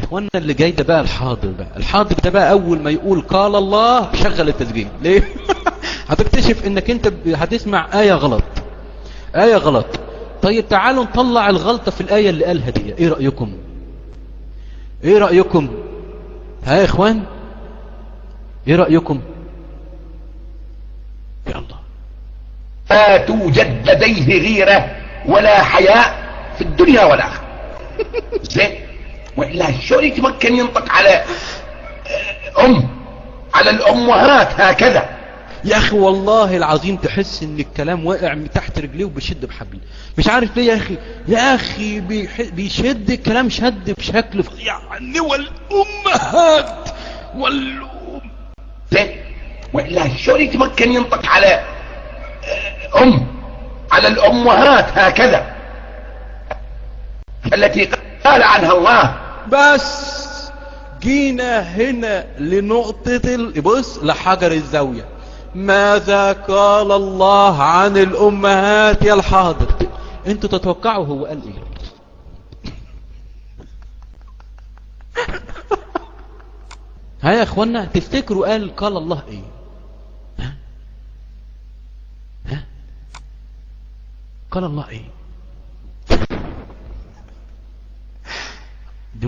اخوانا اللي جاي ده بقى الحاضر، بقى الحاضر ده بقى اول ما يقول قال الله شغل التسجيل. ليه؟ هتكتشف انك انت هتسمع آية غلط، آية غلط. طيب تعالوا نطلع الغلطة في الآية اللي قالها دي. ايه رأيكم؟ ايه رأيكم؟ ها يا اخوان، ايه رأيكم؟ يا الله. لا توجد لديه غيرة ولا حياء في الدنيا والآخرة. زين، وإلا شلون يتمكن ينطق على على الأمهات هكذا؟ يا اخي والله العظيم تحس ان الكلام واقع من تحت رجليه وبيشد بحبل، مش عارف ليه يا اخي. يا اخي بيشد الكلام شد بشكل يعني والامهات زين، وإلا شلون يتمكن ينطق على على الأمهات هكذا التي قال عنها الله. بس جينا هنا لنقطة بص لحجر الزاوية. ماذا قال الله عن الأمهات يا الحاضر؟ انتوا تتوقعوا هو قال ايه؟ ها يا اخوانا تفتكروا قال الله ايه؟ ها قال الله ايه؟ دي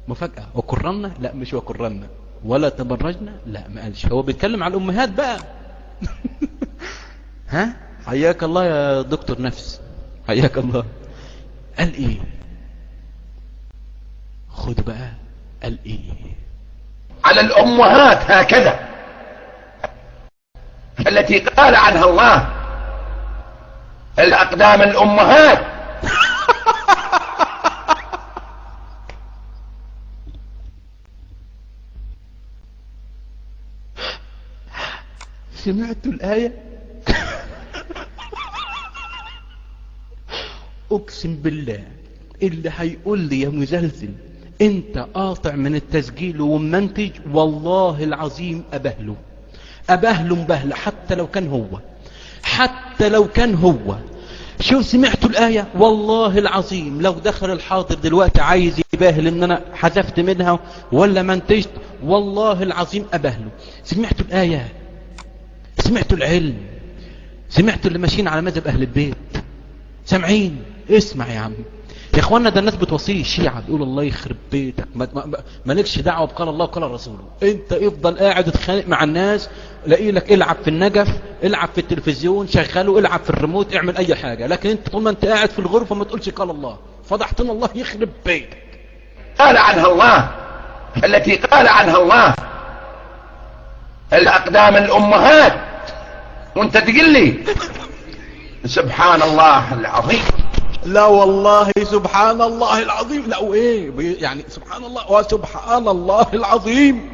مفاجأة. وقررنا؟ لا مش وقررنا. ولا تبرجنا؟ لا ما قالش. هو بيتكلم على الأمهات بقى. ها حياك الله يا دكتور نفس، حياك الله. قال ايه؟ خد بقى قال ايه؟ على الأمهات هكذا التي قال عنها الله الأقدام الأمهات. سمعتوا الآية؟ اقسم بالله اللي هيقول لي يا مزلزل انت قاطع من التسجيل ومنتج، والله العظيم ابهله مبهله. حتى لو كان هو شوف سمعتوا الآية؟ والله العظيم لو دخل الحاضر دلوقتي عايز يباهل ان انا حذفت منها ولا منتجت، والله العظيم ابهله. سمعتوا الآية؟ سمعتوا العلم؟ سمعتوا اللي ماشيين على مذهب اهل البيت؟ سامعين؟ اسمع يا عم يا اخوانا، ده الناس بتوصيه الشيعة بيقول الله يخرب بيتك، مالكش دعوه بقال الله وقال رسوله. انت افضل قاعد تتخانق مع الناس، لاقي لك العب في النجف، العب في التلفزيون، شغله، العب في الريموت، اعمل اي حاجه، لكن انت طول ما انت قاعد في الغرفه ما تقولش قال الله. فضحتنا الله يخرب بيتك. قال عنها الله التي قال عنها الله الأقدام الأمهات، وانت تقول لي سبحان الله العظيم. لا والله سبحان الله العظيم. لا وايه يعني سبحان الله وسبحان الله العظيم.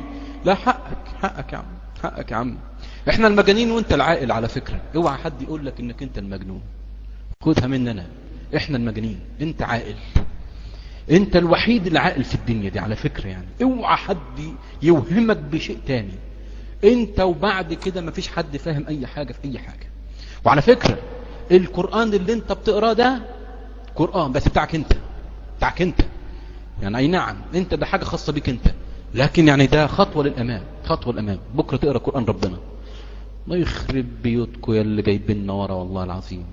لا حقك يا عم، حقك يا عم. احنا المجانين وانت العاقل على فكرة. اوعى حد يقول لك انك انت المجنون، خدها مننا. احنا المجانين، انت عاقل، انت الوحيد العاقل في الدنيا دي على فكرة. يعني اوعى حد يوهمك بشيء تاني. انت وبعد كده مفيش حد فاهم اي حاجة في اي حاجة. وعلى فكرة القرآن اللي انت بتقرأ ده قرآن بس بتاعك انت يعني. اي نعم انت ده حاجة خاصة بيك انت، لكن يعني ده خطوة للامام، خطوة للامام. بكرة تقرأ قرآن ربنا. الله يخرب بيوتكم يا اللي جايبيننا ورا والله العظيم.